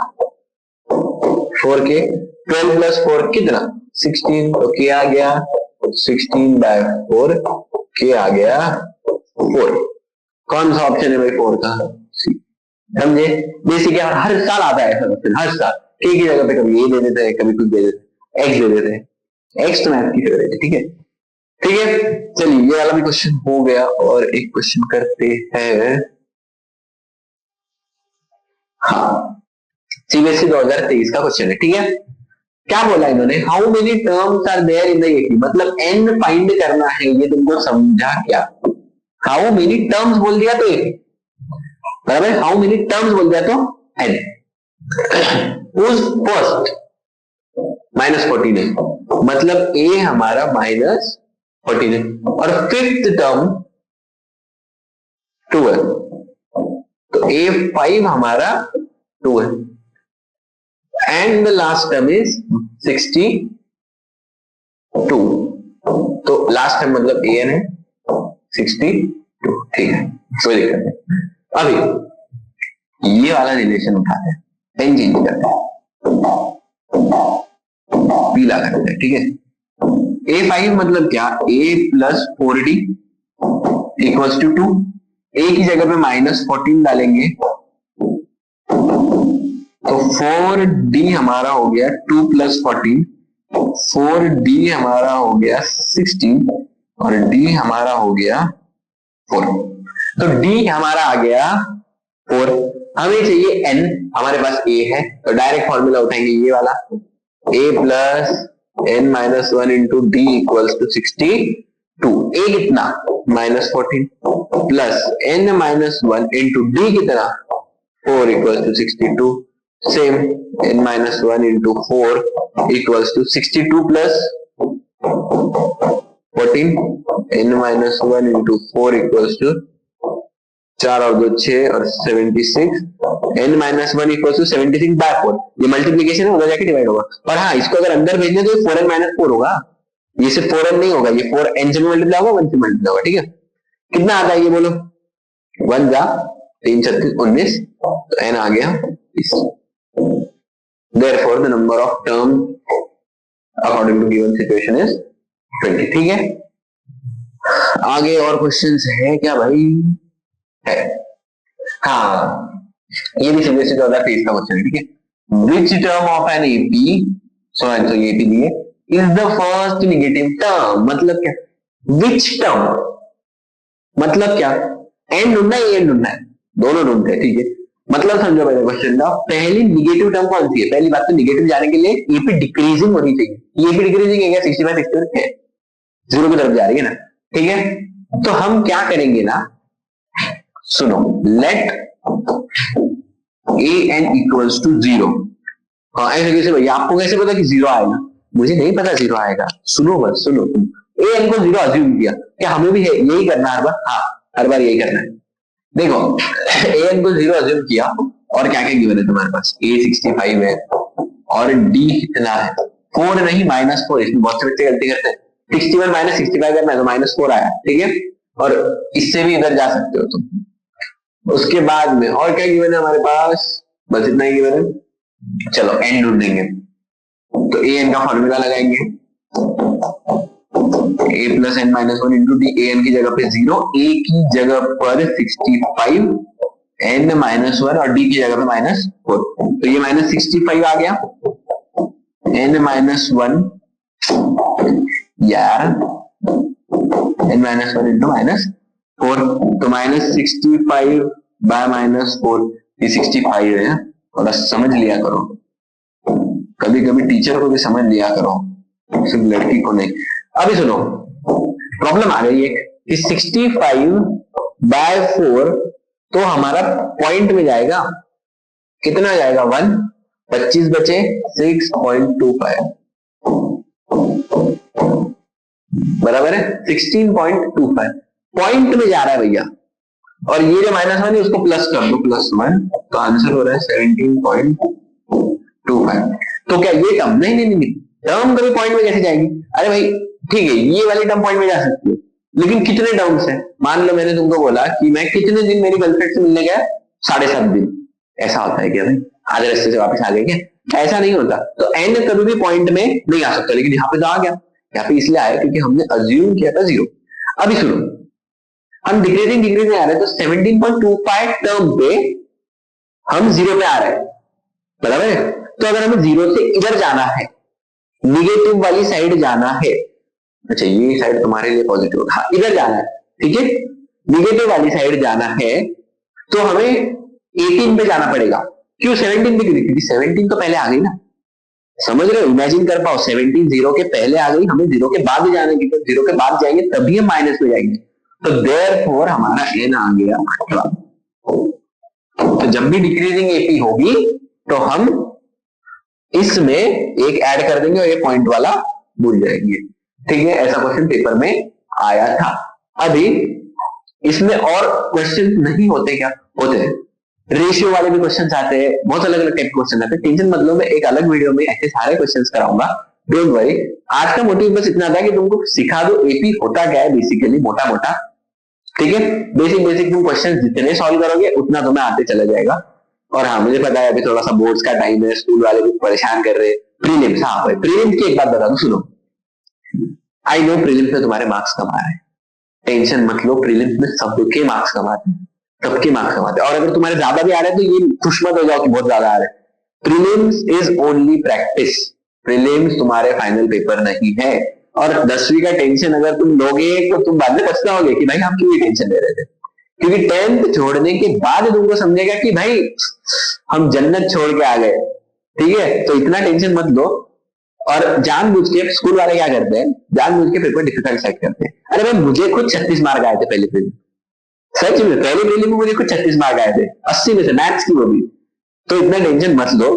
4k, 12 + 4 कितना 16, तो k आ गया 16/4, k आ गया 4। कौन सा ऑप्शन है भाई 4 का, सी। समझे? बेसिक है, और हर साल आता है ऐसा क्वेश्चन, हर साल k की जगह पे कभी ये दे देते हैं, कभी कुछ दे देते हैं, x दे देते हैं। x तो मैथ की फेवरेट है। ठीक है, चलिए ये वाला भी क्वेश्चन हो गया, और एक क्वेश्चन करते हैं। हाँ, सीबीएसई 2023 का क्वेश्चन है। ठीक है, क्या बोला इन्होंने, how many terms are there in the AP, मतलब n फाइंड करना है, ये तुमको समझा क्या? हाउ मेनी टर्म्स बोल दिया तो एपी बराबर, हाउ मेनी टर्म्स बोल दिया तो n। उस फर्स्ट -14 है, मतलब a हमारा -14 है, और फिफ्थ टर्म 2 है, तो a5 हमारा 2 है, and the last term is 62। तो लास्ट टर्म मतलब an है 62। ठीक है, कोई दिक्कत नहीं। अभी ये वाला रिलेशन उठाते हैं, पेन चेंज करते हैं, पीला करते हैं। ठीक है, a5 मतलब क्या, a + 4d equals to 2। a की जगह पे -14 डालेंगे तो 4d हमारा हो गया 2 + 14, 4d हमारा हो गया 16 और d हमारा हो गया 4। तो d हमारा आ गया 4, हमें चाहिए n, हमारे पास a है, तो डायरेक्ट फॉर्मूला उठाएंगे ये वाला, a + n - 1 into d equals to 62। a कितना -14 प्लस n - 1 into d कितना 4 equals to 62। Same n minus 1 into 4 equals to 62 plus 14, n minus 1 into 4 equals to 4 और 2 6 और 76, n minus 1 equals to 76 by 4. ये multiplication है, उधर जाके divide होगा। और हाँ, इसको अगर अंदर भेजने तो 4n minus 4 होगा, ये सिर्फ 4n नहीं होगा, ये 4n से मल्टीप्लाई होगा, 1 से मल्टीप्लाई होगा। ठीक है, कितना आता है ये बोलो? 1 जा 3 36 19, तो n आ गया 20। Therefore, the number of terms according to given situation is 20। ठीक है, आगे और क्वेश्चंस है क्या भाई? है, हाँ, ये भी सीधे सीधे 14 का क्वेश्चन है। ठीक है, which term of N AP, so answer ये एपी दिए, is the first negative term. मतलब क्या? विच टर्म मतलब क्या? एन ढूंढना है, एन ढूंढना है, दोनों ढूंढते हैं। ठीक है, मतलब समझो पहले क्वेश्चन का, पहली निगेटिव टर्म कौन सी है? पहली बात तो निगेटिव जाने के लिए एपी डिक्रीजिंग होनी चाहिए। एपी डिक्रीजिंग है क्या? 65 61 है, जीरो की तरफ जा रही है ना। ठीक है, तो हम क्या करेंगे ना, सुनो, let A N equals to 0। हाँ, ऐसे कैसे भैया? आपको कैसे पता कि 0 आएगा? मुझे नहीं पता 0 आएगा, सुनो बस सुनो। ए एन को 0 अज्यूम किया, क्या हमें भी है यही करना हर बार? हाँ, हर बार यही करना है। देखो, ए एन को 0 अज्यूम किया, और क्या क्या गिवन है तुम्हारे पास? ए 65 है, और डी कितना है? 4 नहीं, -4। इसमें बहुत से बच्चे गलती करते हैं, 61 माइनस 65 करना है तो -4 आया। ठीक है, और इससे भी इधर जा सकते हो तुम। उसके बाद में और क्या गिवन है हमारे पास? बस इतना ही गिवन है। चलो एन ढूंढेंगे, तो ए एन का फॉर्मूला लगाएंगे, a plus N minus 1 into D. A N की जगह पे 0, ए की जगह पर 65, एन माइनस 1 और डी की जगह पे -4, तो ये -65 आ गया, एन माइनस 1 यार, एन माइनस 1 इंटू -4, तो -65 बाय -4, ये 65 है। और समझ लिया करो, कभी कभी टीचर को भी समझ लिया करो, सिर्फ लड़की को नहीं। अभी सुनो, प्रॉब्लम आ गई एक कि 65 बाय 4 तो हमारा पॉइंट में जाएगा, कितना जाएगा? 1, 25 बचे 6.25, बराबर है 16.25, पॉइंट में जा रहा है भैया। और ये जो -1 है उसको प्लस कर दो, +1, तो आंसर हो रहा है 17.25। तो क्या ये टर्म? नहीं नहीं नहीं, टर्म कभी पॉइंट में कैसे जाएगी? अरे भाई ठीक है, ये वाली टर्म पॉइंट में जा सकती है, लेकिन कितने टर्म्स है? मान लो मैंने तुमको बोला कि मैं कितने दिन मेरी गर्लफ्रेंड से मिलने गया? 7.5 दिन। ऐसा होता है क्या भाई? आधे रास्ते से वापस आ गए क्या? ऐसा नहीं होता। तो एन कभी भी पॉइंट में नहीं आ सकता, लेकिन यहाँ पे तो आ गया। यहाँ पे इसलिए आया क्योंकि हमने अज्यूम किया था 0। अभी सुनो, हम डिक्रीजिंग आ रहे हैं, तो 17.25 टर्म पे हम 0 पे आ रहे हैं, बराबर है। तो अगर हमें 0 से इधर जाना है, निगेटिव वाली साइड जाना है, अच्छा ये साइड तुम्हारे लिए पॉजिटिव, हाँ इधर जाना है, ठीक है, निगेटिव वाली साइड जाना है, तो हमें 18 पे जाना पड़ेगा। क्यों 17 पे? क्योंकि 17 तो पहले आ गई ना, समझ रहे हो? इमेजिन कर पाओ, 17 0 के पहले आ गई, हमें 0 के बाद जाने की, तो 0 के बाद जाएंगे तभी हम माइनस में जाएंगे, तो देयरफॉर हमारा एन आ गया 18। तो जब भी डिक्रीजिंग एपी होगी तो हम इसमें एक ऐड कर देंगे और ये पॉइंट वाला भूल जाएंगे, ठीक है। ऐसा क्वेश्चन पेपर में आया था। अभी इसमें और क्वेश्चन नहीं होते क्या? होते हैं, रेशियो वाले भी क्वेश्चंस आते हैं, बहुत अलग अलग टाइप के क्वेश्चन आते हैं। टेंशन मत लो, मैं एक अलग वीडियो में ऐसे सारे क्वेश्चंस कराऊंगा, डोंट वरी। आज का मोटिव बस इतना था कि तुमको सिखा दो एपी होता क्या है बेसिकली, मोटा मोटा, ठीक है। बेसिक तुम क्वेश्चन जितने सॉल्व करोगे उतना तुम्हें आते चला जाएगा। और हाँ, मुझे पता है अभी थोड़ा सा बोर्ड्स का टाइम है, स्कूल वाले भी परेशान कर रहे हैं। प्रीलिम्स, हाँ प्रीलिम्स की एक बात बता दूं, सुनो, आई नो प्रीलिम्स में तुम्हारे मार्क्स कम आ रहे हैं, टेंशन मत लो, प्रीलिम्स में सबके मार्क्स कम आते हैं, सबके मार्क्स कम आते हैं। और अगर तुम्हारे ज्यादा भी आ रहे हैं तो ये खुश मत हो जाओ कि बहुत ज्यादा आ रहे हैं। Prelims is only practice, prelims तुम्हारे फाइनल पेपर नहीं है। और 10वीं का टेंशन अगर तुम लोगे तो तुम बाद में पछताओगे कि भाई हम क्यों ये टेंशन ले रहे थे, क्योंकि 10th छोड़ने के बाद तुमको समझेगा कि भाई हम जन्नत छोड़ के आ गए, ठीक है। तो इतना टेंशन मत लो। और जानबूझ के स्कूल वाले क्या करते हैं, जानबूझ के पेपर डिफिकल्ट सेट करते हैं। अरे भाई मुझे खुद 36 मार्क आए थे पहले प्रीलिम, सच में पहले प्रीलिम में मुझे खुद 36 मार्क आए थे, 80 में से, मैथ्स की वो भी। तो इतना टेंशन मत लो,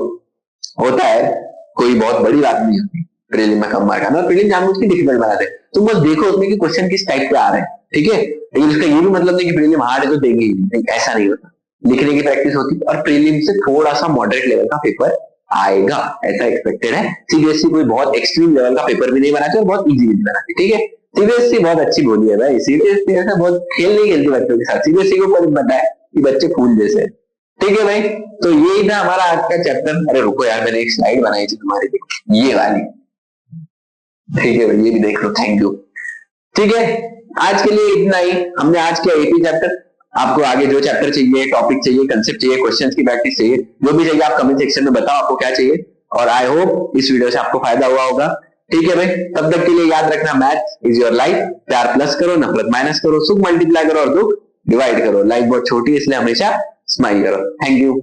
होता है, कोई बहुत बड़ी बात नहीं होती प्रीलिम में कम मार्क आना। प्रीलिम जानबूझ के डिफिकल्ट बनाते हैं, तुम बस देखो उसमें कि क्वेश्चन किस टाइप पे आ रहे हैं, ठीक है। लेकिन इसका ये भी मतलब नहीं कि प्रीलिम हार्ड है तो देंगे ही नहीं, ऐसा नहीं होता। लिखने की प्रैक्टिस होती है और प्रीलिम से थोड़ा सा मॉडरेट लेवल का पेपर आएगा, ऐसा एक्सपेक्टेड है। सीबीएसई कोई बहुत एक्सट्रीम लेवल का पेपर भी नहीं बनाती और बहुत इजी भी नहीं बनाती, ठीक है। सीबीएसई बहुत अच्छी बोली है भाई, सीबीएसई ऐसा बहुत खेल नहीं खेलती बच्चों के साथ, सीबीएसई को पता है कि बच्चे फूल जैसे हैं, ठीक है भाई। तो यही था हमारा आज का चैप्टर। अरे रुको यार, मैंने एक स्लाइड बनाई थी तुम्हारे लिए, ये वाली, ठीक है भाई, ये भी देख लो, थैंक यू। ठीक है, आज के लिए इतना ही। हमने आज किया एपी चैप्टर। आपको आगे जो चैप्टर चाहिए, टॉपिक चाहिए, कंसेप्ट चाहिए, क्वेश्चंस की प्रैक्टिस चाहिए, जो भी चाहिए आप कमेंट सेक्शन में बताओ आपको क्या चाहिए। और आई होप इस वीडियो से आपको फायदा हुआ होगा, ठीक है भाई। तब तक के लिए याद रखना, मैथ इज योर लाइफ। प्यार प्लस करो, नफरत माइनस करो, सुख मल्टीप्लाई करो और दुख डिवाइड करो। लाइफ बहुत छोटी है इसलिए हमेशा स्माइल करो। Thank you.